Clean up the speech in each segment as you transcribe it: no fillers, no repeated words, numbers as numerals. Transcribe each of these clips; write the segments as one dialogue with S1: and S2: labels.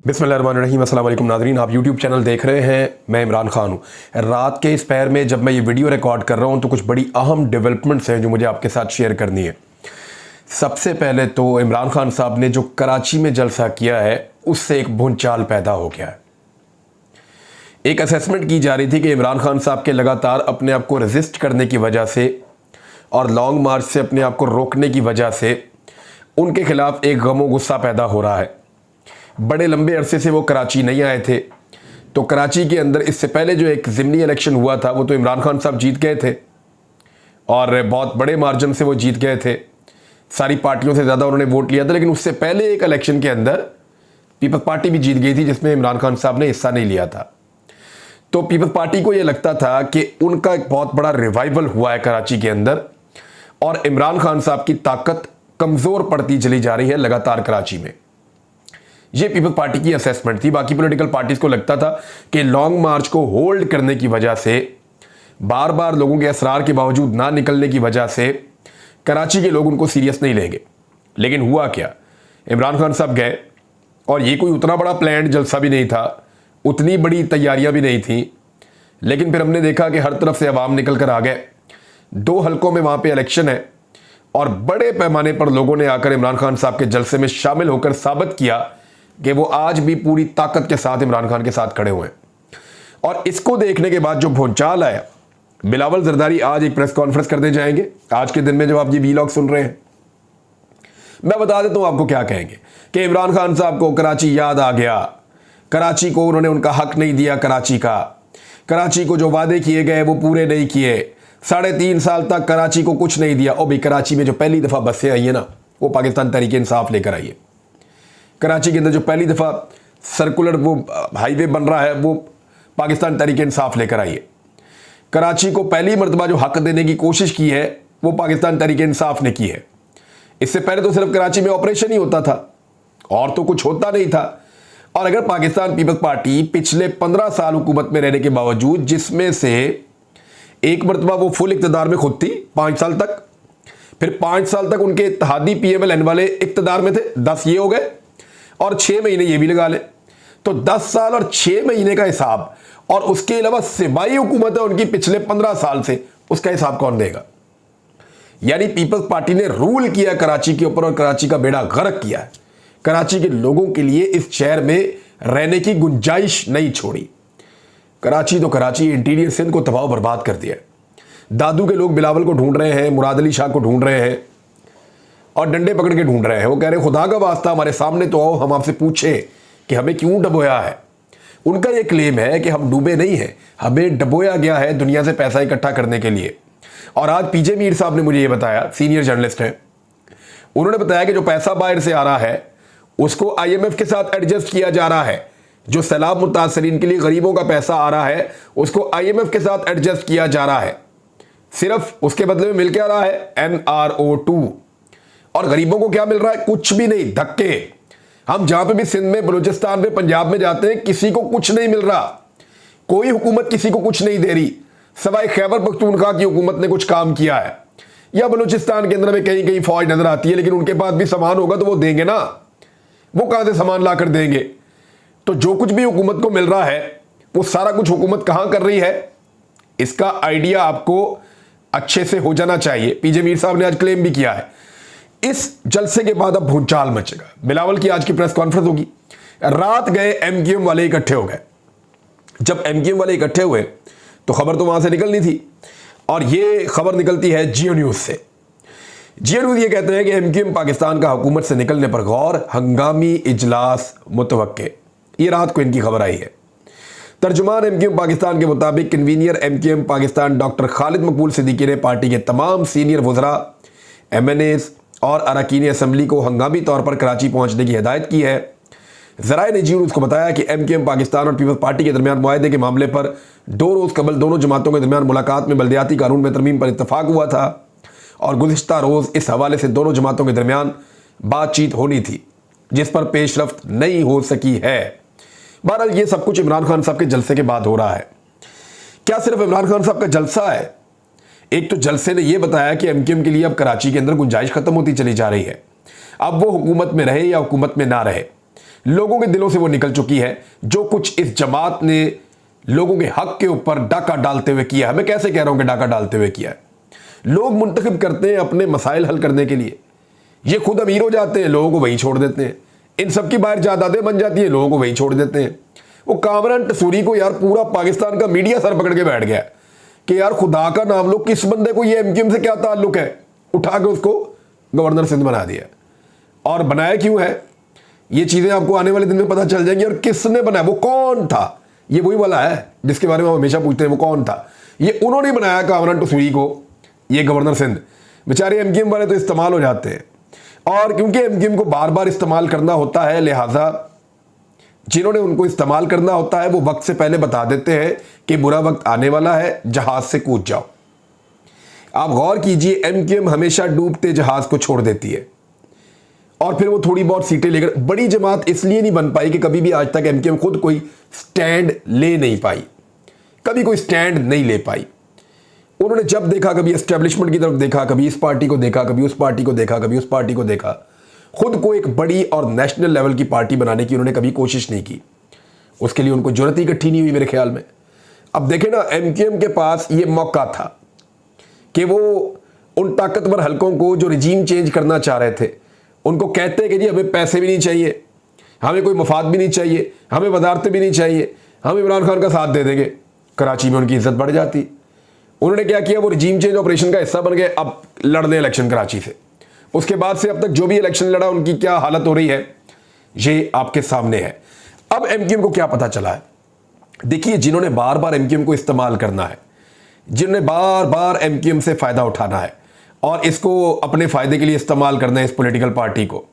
S1: बिस्मिल्लाहिर्रहमानिर्रहीम, अस्सलाम वालेकुम नाज़रीन। आप यूट्यूब चैनल देख रहे हैं, मैं इमरान खान हूँ। रात के इस पैर में जब मैं ये वीडियो रिकॉर्ड कर रहा हूँ तो कुछ बड़ी अहम डेवलपमेंट्स हैं जो मुझे आपके साथ शेयर करनी है। सबसे पहले तो इमरान खान साहब ने जो कराची में जलसा किया है उससे एक भूचाल पैदा हो गया है। एक असेसमेंट की जा रही थी कि इमरान खान साहब के लगातार अपने आप को रेजिस्ट करने की वजह से और लॉन्ग मार्च से अपने आप को रोकने की वजह से उनके खिलाफ एक गमो गुस्सा पैदा हो रहा है। बड़े लंबे अरसे से वो कराची नहीं आए थे, तो कराची के अंदर इससे पहले जो एक ज़िमनी इलेक्शन हुआ था वो तो इमरान खान साहब जीत गए थे और बहुत बड़े मार्जिन से वो जीत गए थे। सारी पार्टियों से ज़्यादा उन्होंने वोट लिया था। लेकिन उससे पहले एक इलेक्शन के अंदर पीपल्स पार्टी भी जीत गई थी जिसमें इमरान खान साहब ने हिस्सा नहीं लिया था। तो पीपल्स पार्टी को ये लगता था कि उनका एक बहुत बड़ा रिवाइवल हुआ है कराची के अंदर और इमरान खान साहब की ताकत कमज़ोर पड़ती चली जा रही है लगातार कराची में। ये पीपल्स पार्टी की असेसमेंट थी। बाकी पॉलिटिकल पार्टीज को लगता था कि लॉन्ग मार्च को होल्ड करने की वजह से, बार बार लोगों के असरार के बावजूद ना निकलने की वजह से कराची के लोग उनको सीरियस नहीं लेंगे। लेकिन हुआ क्या, इमरान खान साहब गए और ये कोई उतना बड़ा प्लान जलसा भी नहीं था, उतनी बड़ी तैयारियां भी नहीं थी। लेकिन फिर हमने देखा कि हर तरफ से अवाम निकल कर आ गए। 2 हलकों में वहाँ पे इलेक्शन है और बड़े पैमाने पर लोगों ने आकर इमरान खान साहब के जलसे में शामिल होकर साबित किया कि वो आज भी पूरी ताकत के साथ इमरान खान के साथ खड़े हुए हैं। और इसको देखने के बाद जो भूचाल आया, बिलावल जरदारी आज एक प्रेस कॉन्फ्रेंस करने जाएंगे। आज के दिन में जब आप ये वीलॉग सुन रहे हैं, मैं बता देता हूं आपको क्या कहेंगे कि इमरान खान साहब को कराची याद आ गया, कराची को उन्होंने उनका हक नहीं दिया, कराची को जो वादे किए गए वो पूरे नहीं किए, 3.5 साल तक कराची को कुछ नहीं दिया। और भी कराची में जो पहली दफा बसें आई है ना, वो पाकिस्तान तहरीक इंसाफ लेकर आई है। कराची के अंदर जो पहली दफ़ा सर्कुलर वो हाईवे बन रहा है वो पाकिस्तान तहरीक इंसाफ लेकर आई है। कराची को पहली मरतबा जो हक देने की कोशिश की है वो पाकिस्तान तहरीक इंसाफ ने की है। इससे पहले तो सिर्फ कराची में ऑपरेशन ही होता था और तो कुछ होता नहीं था। और अगर पाकिस्तान पीपल्स पार्टी पिछले 15 साल हुकूमत में रहने के बावजूद, जिसमें से एक मरतबा वो फुल इक़्तिदार में खुद थी 5 साल तक, फिर 5 साल तक उनके इत्तेहादी PMLN वाले इक़्तिदार में थे, 10 ये हो गए और 6 महीने ये भी लगा ले, तो 10 साल और 6 महीने का हिसाब, और उसके अलावा सिबाई हुकूमत है उनकी पिछले 15 साल से, उसका हिसाब कौन देगा। यानी पीपल्स पार्टी ने रूल किया कराची के ऊपर और कराची का बेड़ा गर्क किया है। कराची के लोगों के लिए इस शहर में रहने की गुंजाइश नहीं छोड़ी। कराची तो कराची, इंटीरियर सिंध को तबाह बर्बाद कर दिया। दादू के लोग बिलावल को ढूंढ रहे हैं, मुराद अली शाह को ढूंढ रहे हैं और डंडे पकड़ के ढूंढ रहे हैं। वो कह रहे हैं खुदा का वास्ता हमारे सामने तो आओ, हम आपसे पूछे कि हमें क्यों डबोया है। उनका ये क्लेम है कि हम डूबे नहीं हैं, हमें डबोया गया है दुनिया से पैसा इकट्ठा करने के लिए। और आज पीजे मीर साहब ने मुझे ये बताया, सीनियर जर्नलिस्ट हैं, उन्होंने बताया कि जो पैसा बाहर से आ रहा है उसको IMF के साथ एडजस्ट किया जा रहा है। जो सैलाब मुतासरीन के लिए गरीबों का पैसा आ रहा है उसको IMF के साथ एडजस्ट किया जा रहा है। सिर्फ उसके बदले में मिल क्या रहा है, NRO2। और गरीबों को क्या मिल रहा है, कुछ भी नहीं, धक्के। हम जहां पे भी सिंध में, बलूचिस्तान में, पंजाब में जाते हैं, किसी को कुछ नहीं मिल रहा। कोई हुकूमत किसी को कुछ नहीं दे रही, सवाए खैबर पख्तूनख्वा की हुकूमत ने कुछ काम किया है। या बलूचिस्तान के अंदर में कहीं कहीं फौज नजर आती है, लेकिन उनके पास भी सामान होगा तो वो देंगे ना, वो कहां से सामान ला कर देंगे। तो जो कुछ भी हुकूमत को मिल रहा है वो सारा कुछ हुकूमत कहां कर रही है, इसका आइडिया आपको अच्छे से हो जाना चाहिए। पीजे मीर साहब ने आज क्लेम भी किया है। इस जलसे के बाद अब भूचाल मचेगा। बिलावल की आज की प्रेस कॉन्फ्रेंस होगी। रात गए MQM वाले इकट्ठे हो गए। जब MQM वाले इकट्ठे हुए तो खबर तो वहां से निकलनी थी और ये खबर निकलती है जियो न्यूज से। जियो न्यूज ये कहते हैं कि MQM पाकिस्तान का हुकूमत से निकलने पर गौर, हंगामी इजलास मुतवक्के। ये रात को इनकी खबर आई है। तर्जुमान MQM पाकिस्तान के मुताबिक convener MQM Pakistan doctor Khalid मकबूल सिद्दीकी ने पार्टी के तमाम सीनियर वज़रा, MNAs और अरकान असम्बली को हंगामी तौर पर कराची पहुंचने की हिदायत की है। ज़राए ने जी न्यूज़ को बताया कि MQM पाकिस्तान और पीपल्स पार्टी के दरमियान मुआहदे के मामले पर 2 रोज़ कबल दोनों जमातों के दरमियान मुलाकात में बल्दियाती कानून में तरमीम पर इत्तफाक हुआ था और गुज़िश्ता रोज़ इस हवाले से दोनों जमातों के दरमियान बातचीत होनी थी, जिस पर पेशरफ्त नहीं हो सकी है। बहरहाल ये सब कुछ इमरान खान साहब के जलसे के बाद हो रहा है। क्या सिर्फ इमरान खान साहब का जलसा है? एक तो जलसे ने यह बताया कि MQM के लिए अब कराची के अंदर गुंजाइश खत्म होती चली जा रही है। अब वो हुकूमत में रहे या हुकूमत में ना रहे, लोगों के दिलों से वो निकल चुकी है। जो कुछ इस जमात ने लोगों के हक के ऊपर डाका डालते हुए किया है, मैं कैसे कह रहा हूं कि डाका डालते हुए किया है, लोग मुंतखब करते हैं अपने मसाइल हल करने के लिए, ये खुद अमीर हो जाते हैं, लोगों को वहीं छोड़ देते हैं, इन सबकी बाहर जायदादें बन जाती हैं, लोगों को वहीं छोड़ देते हैं। वो कामरान टसूरी को यार पूरा पाकिस्तान का मीडिया सर पकड़ के बैठ गया कि यार खुदा का नाम लो, किस बंदे को ये एमक्यूएम से क्या ताल्लुक है, उठा के उसको गवर्नर सिंध बना दिया। और बनाया क्यों है ये चीजें आपको आने वाले दिन में पता चल जाएंगी। और किसने बनाया, वो कौन था, ये वही वाला है जिसके बारे में हम हमेशा पूछते हैं वो कौन था। ये उन्होंने बनाया कामरान टसूरी को, ये गवर्नर सिंध। बेचारे एमक्यूएम वाले तो इस्तेमाल हो जाते हैं, और क्योंकि एमक्यूएम को बार बार इस्तेमाल करना होता है, लिहाजा जिन्होंने उनको इस्तेमाल करना होता है वो वक्त से पहले बता देते हैं कि बुरा वक्त आने वाला है, जहाज से कूद जाओ। आप गौर कीजिए, एमक्यूएम हमेशा डूबते जहाज को छोड़ देती है, और फिर वो थोड़ी बहुत सीटें लेकर बड़ी जमात इसलिए नहीं बन पाई कि कभी भी आज तक एमक्यूएम खुद कोई स्टैंड ले नहीं पाई, कभी कोई स्टैंड नहीं ले पाई। उन्होंने जब देखा, कभी एस्टेब्लिशमेंट की तरफ देखा, कभी इस पार्टी को देखा, कभी उस पार्टी को देखा, कभी उस पार्टी को देखा, खुद को एक बड़ी और नेशनल लेवल की पार्टी बनाने की उन्होंने कभी कोशिश नहीं की। उसके लिए उनको जरूरत ही इकट्ठी नहीं हुई मेरे ख्याल में। अब देखें ना, एमक्यूएम के पास ये मौका था कि वो उन ताकतवर हलकों को जो रिजीम चेंज करना चाह रहे थे उनको कहते कि जी हमें पैसे भी नहीं चाहिए, हमें कोई मफाद भी नहीं चाहिए, हमें वजारतें भी नहीं चाहिए, हम इमरान खान का साथ दे देंगे। कराची में उनकी इज्जत बढ़ जाती। उन्होंने क्या किया, वो रिजीम चेंज ऑपरेशन का हिस्सा बन गए। अब लड़ रहे इलेक्शन कराची से, उसके बाद से अब तक जो भी इलेक्शन लड़ा उनकी क्या हालत हो रही है ये आपके सामने है। अब एमक्यूएम को क्या पता चला है, देखिए, जिन्होंने बार बार एमक्यूएम को इस्तेमाल करना है, जिन्होंने बार बार एमक्यूएम से फायदा उठाना है और इसको अपने फायदे के लिए इस्तेमाल करना है इस पॉलिटिकल पार्टी को,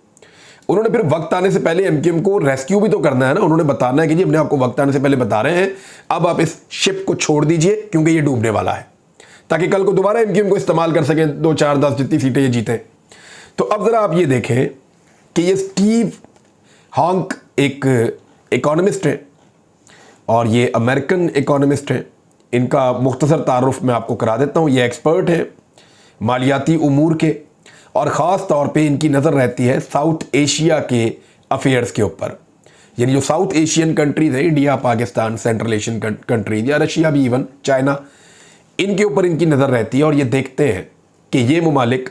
S1: उन्होंने फिर वक्त आने से पहले एमक्यूएम को रेस्क्यू भी तो करना है ना। उन्होंने बताना है कि जी हमने आपको वक्त आने से पहले बता रहे हैं, अब आप इस शिप को छोड़ दीजिए क्योंकि ये डूबने वाला है, ताकि कल को दोबारा एमक्यूएम को इस्तेमाल कर सकें, 2 4 10 जितनी सीटें ये जीते। तो अब जरा आप ये देखें कि ये स्टीव हॉन्क एक इकोनॉमिस्ट है और ये अमेरिकन इकोनॉमिस्ट हैं। इनका मुख्तसर तारुफ मैं आपको करा देता हूँ। ये एक्सपर्ट हैं मालियाती उमूर के, और ख़ास तौर पे इनकी नज़र रहती है साउथ एशिया के अफेयर्स के ऊपर, यानी जो साउथ एशियन कंट्रीज हैं, India, Pakistan, central Asian countries या रशिया भी, इवन चाइना, इनके ऊपर इनकी नज़र रहती है। और ये देखते हैं कि ये ममालिक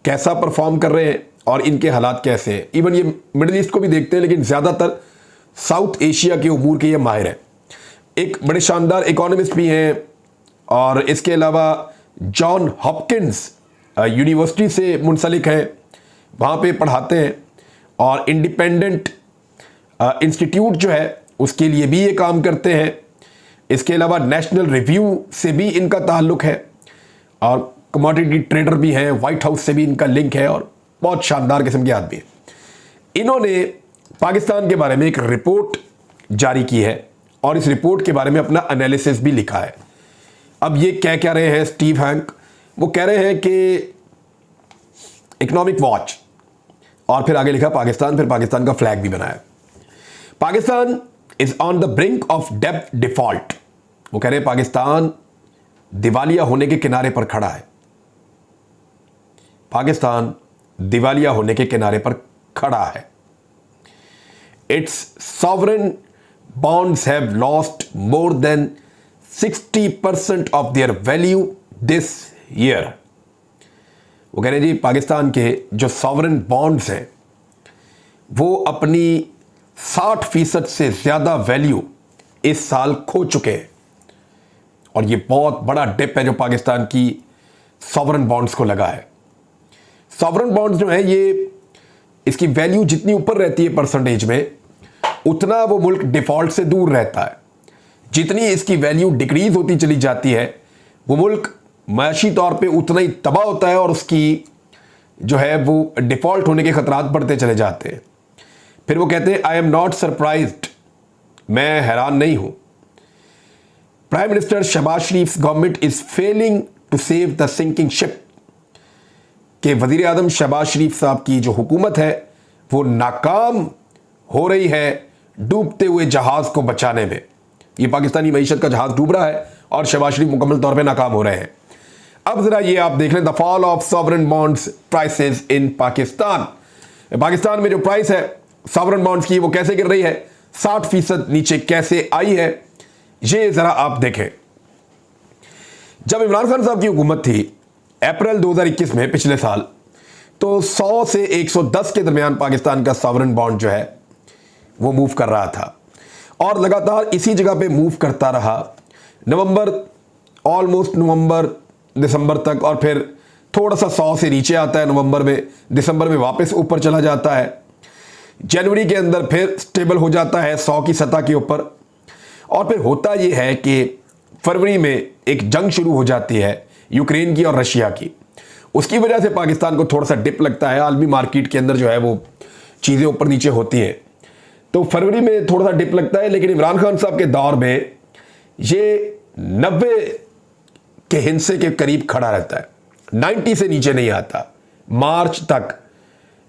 S1: कैसा परफॉर्म कर रहे हैं और इनके हालात कैसे हैं। इवन ये मिडिल ईस्ट को भी देखते हैं, लेकिन ज़्यादातर साउथ एशिया के उमूर के ये माहिर हैं। एक बड़े शानदार इकोनॉमिस्ट भी हैं, और इसके अलावा जॉन हॉपकिंस यूनिवर्सिटी से मुंसलिक हैं, वहाँ पे पढ़ाते हैं, और इंडिपेंडेंट इंस्टीट्यूट जो है उसके लिए भी ये काम करते हैं। इसके अलावा नेशनल रिव्यू से भी इनका ताल्लुक है, और कमोडिटी ट्रेडर भी हैं, वाइट हाउस से भी इनका लिंक है, और बहुत शानदार किस्म के आदमी हैं। इन्होंने पाकिस्तान के बारे में एक रिपोर्ट जारी की है, और इस रिपोर्ट के बारे में अपना एनालिसिस भी लिखा है। अब ये क्या रहे हैं स्टीव हैंक, वो कह रहे हैं कि इकोनॉमिक वॉच, और फिर आगे लिखा पाकिस्तान, फिर पाकिस्तान का फ्लैग भी बनाया। Pakistan is on the brink of डेब्ट डिफॉल्ट। वो कह रहे हैं पाकिस्तान दिवालिया होने के किनारे पर खड़ा है। पाकिस्तान दिवालिया होने के किनारे पर खड़ा है। It's sovereign bonds have lost more than 60% of their value this year. वो कह रहे हैं जी पाकिस्तान के जो सॉवरेन बॉन्ड्स हैं वो अपनी 60% से ज़्यादा वैल्यू इस साल खो चुके हैं, और ये बहुत बड़ा डिप है जो पाकिस्तान की सॉवरेन बॉन्ड्स को लगा है। सॉवरेन बॉन्ड्स जो है ये, इसकी वैल्यू जितनी ऊपर रहती है परसेंटेज में, उतना वो मुल्क डिफॉल्ट से दूर रहता है। जितनी इसकी वैल्यू डिक्रीज होती चली जाती है, वो मुल्क माशी तौर पे उतना ही तबाह होता है, और उसकी जो है वो डिफॉल्ट होने के खतरात बढ़ते चले जाते हैं। फिर वो कहते हैं आई एम नॉट सरप्राइज्ड, मैं हैरान नहीं हूं। Prime minister Shehbaz Sharif government is failing to save the sinking ship, कि वजीर आजम शहबाज शरीफ साहब की जो हुकूमत है वो नाकाम हो रही है डूबते हुए जहाज को बचाने में। ये पाकिस्तानी मईशत का जहाज डूब रहा है और शहबाज शरीफ मुकम्मल तौर पे नाकाम हो रहे हैं। अब जरा ये आप देख लें, the fall of sovereign bonds prices in Pakistan. Pakistan में जो प्राइस है सॉवरेन बॉन्ड्स की वो कैसे गिर रही है, 60% नीचे कैसे आई है, ये जरा आप देखें। जब इमरान खान साहब की हुकूमत थी अप्रैल 2021 में, पिछले साल, तो 100 से 110 के दरमियान पाकिस्तान का सॉवरेन बॉन्ड जो है वो मूव कर रहा था और लगातार इसी जगह पे मूव करता रहा नवंबर, ऑलमोस्ट नवंबर दिसंबर तक, और फिर थोड़ा सा 100 से नीचे आता है नवंबर में, दिसंबर में वापस ऊपर चला जाता है, जनवरी के अंदर फिर स्टेबल हो जाता है 100 की सतह के ऊपर, और फिर होता यह है कि फरवरी में एक जंग शुरू हो जाती है यूक्रेन की और रशिया की। उसकी वजह से पाकिस्तान को थोड़ा सा डिप लगता है, आलमी मार्केट के अंदर जो है वो चीज़ें ऊपर नीचे होती हैं, तो फरवरी में थोड़ा सा डिप लगता है। लेकिन इमरान खान साहब के दौर में ये 90 के हिस्से के करीब खड़ा रहता है, 90 से नीचे नहीं आता मार्च तक।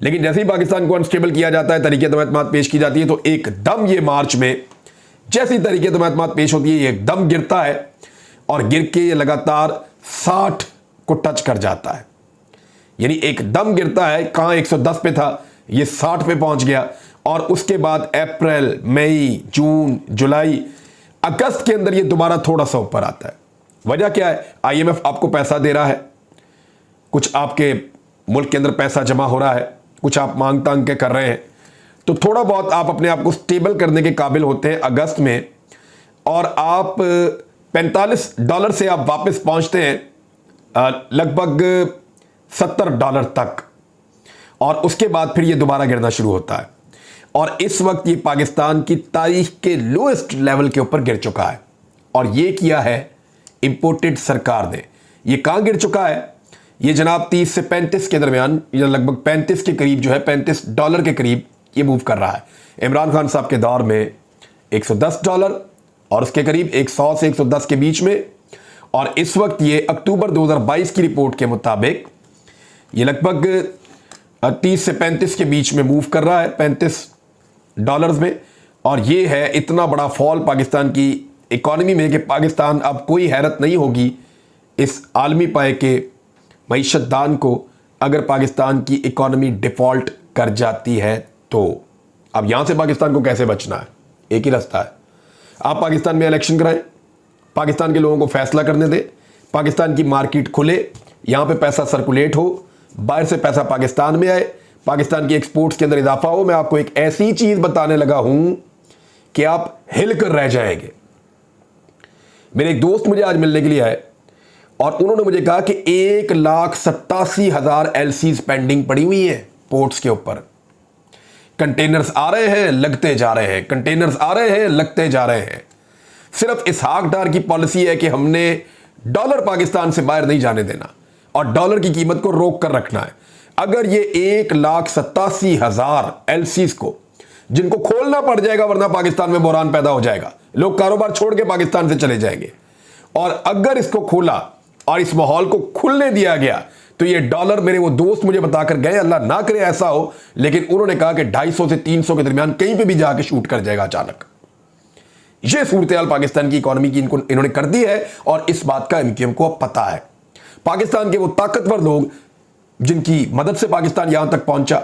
S1: लेकिन जैसे ही पाकिस्तान को अनस्टेबल किया जाता है, तरीके तमात पेश की जाती है, तो एकदम ये मार्च में जैसी तरीके तमात पेश होती है ये एकदम गिरता है, और गिर के ये लगातार 60 को टच कर जाता है, यानी एकदम गिरता है। कहां 110 पे था, ये 60 पे पहुंच गया, और उसके बाद अप्रैल, मई, जून, जुलाई, अगस्त के अंदर ये दोबारा थोड़ा सा ऊपर आता है। वजह क्या है? IMF आपको पैसा दे रहा है, कुछ आपके मुल्क के अंदर पैसा जमा हो रहा है, कुछ आप मांग तांग के कर रहे हैं, तो थोड़ा बहुत आप अपने आप को स्टेबल करने के काबिल होते हैं अगस्त में, और आप $45 से आप वापस पहुंचते हैं लगभग $70 तक, और उसके बाद फिर ये दोबारा गिरना शुरू होता है। और इस वक्त ये पाकिस्तान की तारीख के लोएस्ट लेवल के ऊपर गिर चुका है, और ये किया है इंपोर्टेड सरकार ने। ये कहां गिर चुका है? ये जनाब 30 से 35 के दरमियान, या लगभग 35 के करीब जो है, $35 के करीब ये मूव कर रहा है। इमरान खान साहब के दौर में $110 और उसके करीब 100 से 110 के बीच में, और इस वक्त ये अक्टूबर 2022 की रिपोर्ट के मुताबिक ये लगभग 30 से 35 के बीच में मूव कर रहा है, $35 में। और ये है इतना बड़ा फॉल पाकिस्तान की इकॉनमी में कि पाकिस्तान अब कोई हैरत नहीं होगी इस आलमी पाए के मईशतदान को अगर पाकिस्तान की इकॉनमी डिफॉल्ट कर जाती है तो। अब यहां से पाकिस्तान को कैसे बचना है? एक ही रास्ता है, आप पाकिस्तान में इलेक्शन कराएं, पाकिस्तान के लोगों को फैसला करने दें, पाकिस्तान की मार्केट खुले, यहां पे पैसा सर्कुलेट हो, बाहर से पैसा पाकिस्तान में आए, पाकिस्तान की एक्सपोर्ट्स के अंदर इजाफा हो। मैं आपको एक ऐसी चीज बताने लगा हूं कि आप हिल कर रह जाएंगे। मेरे एक दोस्त मुझे आज मिलने के लिए आए और उन्होंने मुझे कहा कि 1,87,000 LCs पेंडिंग पड़ी हुई है पोर्ट्स के ऊपर। कंटेनर्स आ रहे हैं, लगते जा रहे हैं, कंटेनर्स आ रहे हैं, लगते जा रहे हैं। सिर्फ इसहाक डार की पॉलिसी है कि हमने डॉलर पाकिस्तान से बाहर नहीं जाने देना और डॉलर की कीमत को रोक कर रखना है। अगर ये 1,87,000 LCs को, जिनको खोलना पड़ जाएगा वरना पाकिस्तान में बहरान पैदा हो जाएगा, लोग कारोबार छोड़ के पाकिस्तान से चले जाएंगे, और अगर इसको खोला और इस माहौल को खुलने दिया गया तो ये डॉलर, मेरे वो दोस्त मुझे बताकर गए, अल्लाह ना करे ऐसा हो, लेकिन उन्होंने कहा कि 250 से 300 के दरमियान कहीं पे भी जाके शूट कर जाएगा अचानक। ये सूरत-ए-हाल पाकिस्तान की इकोनॉमी की इन्होंने कर दी है, और इस बात का MQM को अब पता है। पाकिस्तान के वो ताकतवर लोग जिनकी मदद से पाकिस्तान यहां तक पहुंचा,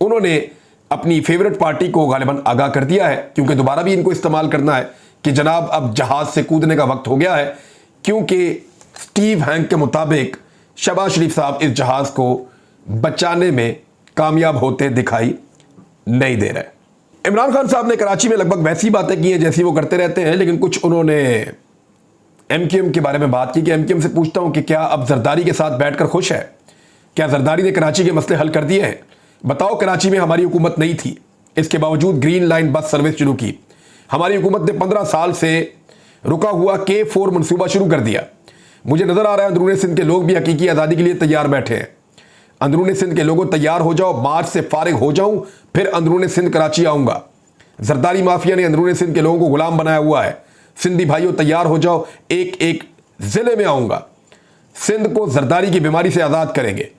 S1: उन्होंने अपनी फेवरेट पार्टी को गालिबन आगाह कर दिया है, क्योंकि दोबारा भी इनको इस्तेमाल करना है कि जनाब अब जहाज से कूदने का वक्त हो गया है, क्योंकि स्टीव हैंक के मुताबिक शहबाज शरीफ साहब इस जहाज को बचाने में कामयाब होते दिखाई नहीं दे रहे। इमरान खान साहब ने कराची में लगभग वैसी बातें की हैं जैसी वो करते रहते हैं, लेकिन कुछ उन्होंने MQM के बारे में बात की कि MQM से पूछता हूं कि क्या अब जरदारी के साथ बैठकर खुश है? क्या जरदारी ने कराची के मसले हल कर दिए हैं? बताओ, कराची में हमारी हुकूमत नहीं थी, इसके बावजूद ग्रीन लाइन बस सर्विस शुरू की। हमारी हुकूमत ने 15 साल से रुका हुआ K4 मंसूबा शुरू कर दिया। मुझे नजर आ रहा है अंदरूनी सिंध के लोग भी हकीकी आज़ादी के लिए तैयार बैठे हैं। अंदरूनी सिंध के लोगों तैयार हो जाओ, मार्च से फारिग हो जाऊं, फिर अंदरूनी सिंध कराची आऊंगा। जरदारी माफिया ने अंदरूनी सिंध के लोगों को गुलाम बनाया हुआ है। सिंधी भाइयों तैयार हो जाओ, एक एक जिले में आऊंगा, सिंध को जरदारी की बीमारी से आजाद करेंगे।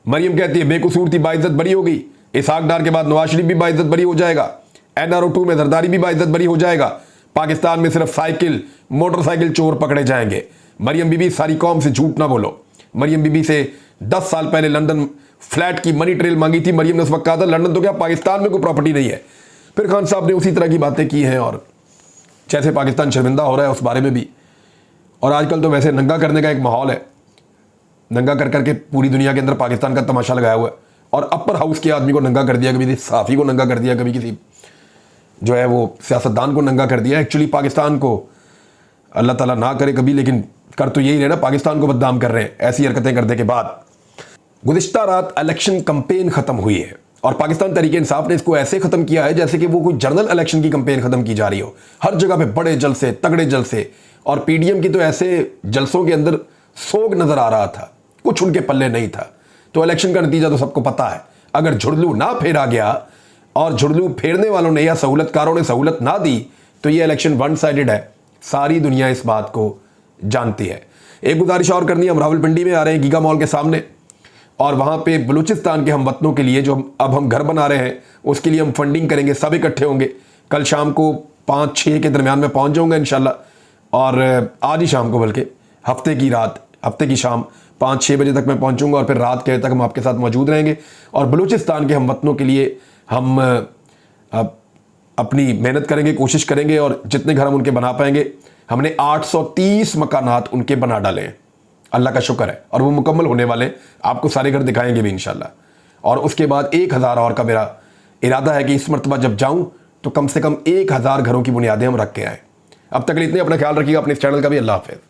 S1: मरियम कहती है बेकसूर थी, बाइज्जत बरी हो गई। इसहाक डार के बाद नवाज शरीफ भी बाइज्जत बरी हो जाएगा। NRO 2 में जरदारी भी बाइज्जत बरी हो जाएगा। पाकिस्तान में सिर्फ साइकिल मोटरसाइकिल चोर पकड़े जाएंगे। मरियम बीबी, सारी कौम से झूठ ना बोलो। मरियम बीबी से 10 साल पहले लंदन फ्लैट की मनी ट्रेल मांगी थी। मरियम ने उस वक्त कहा था लंदन तो क्या पाकिस्तान में कोई प्रॉपर्टी नहीं है। फिर खान साहब ने उसी तरह की बातें की हैं और जैसे पाकिस्तान शर्मिंदा हो रहा है उस बारे में भी। और आजकल तो वैसे नंगा करने का एक माहौल है, नंगा कर करके पूरी दुनिया के अंदर पाकिस्तान का तमाशा लगाया हुआ है। और अपर हाउस के आदमी को नंगा कर दिया, कभी किसी सहाफ़ी को नंगा कर दिया, कभी किसी जो है वो सियासतदान को नंगा कर दिया। एक्चुअली पाकिस्तान को अल्लाह ताला ना करे कभी, लेकिन कर तो यही रहे ना, पाकिस्तान को बदनाम कर रहे हैं ऐसी हरकतें करने के बाद। गुज़िश्ता रात इलेक्शन कंपेन ख़त्म हुई है और पाकिस्तान तहरीक इंसाफ ने इसको ऐसे ख़त्म किया है जैसे कि वो कोई जनरल इलेक्शन की कंपेन ख़त्म की जा रही हो। हर जगह पे बड़े जलसे, तगड़े जलसे, और पीडीएम की तो ऐसे जलसों के अंदर सोग नज़र आ रहा था, कुछ उनके पल्ले नहीं था। तो इलेक्शन का नतीजा तो सबको पता है। अगर झुरलू ना फेरा गया और झुरलू फेरने वालों ने या सहूलतकारों ने सहूलत ना दी तो ये इलेक्शन वन साइडेड है। सारी दुनिया इस बात को जानती है। एक गुजारिश और करनी है, हम रावलपिंडी में आ रहे हैं गीगा मॉल के सामने, और वहाँ पे बलूचिस्तान के हम वतनों के लिए जो अब हम घर बना रहे हैं उसके लिए हम फंडिंग करेंगे, सब इकट्ठे होंगे। कल शाम को 5-6 के दरमियान में पहुँच जाऊँगा इंशाल्लाह, और आज ही शाम को, बल्कि हफ्ते की शाम 5-6 बजे तक मैं पहुँचूँगा और फिर रात के तक हम आपके साथ मौजूद रहेंगे। और बलूचिस्तान के हम वतनों के लिए हम अपनी मेहनत करेंगे, कोशिश करेंगे, और जितने घर हम उनके बना पाएंगे। हमने 830 मकानात उनके बना डाले हैं, अल्लाह का शुक्र है, और वो मुकम्मल होने वाले, आपको सारे घर दिखाएंगे भी इंशाल्लाह। और उसके बाद 1000 और का मेरा इरादा है कि इस मरतबा जब जाऊं तो कम से कम 1000 घरों की बुनियादें हम रख के आए। अब तक इतने, अपना ख्याल रखिएगा, अपने इस चैनल का भी। अल्लाह हाफ़िज़।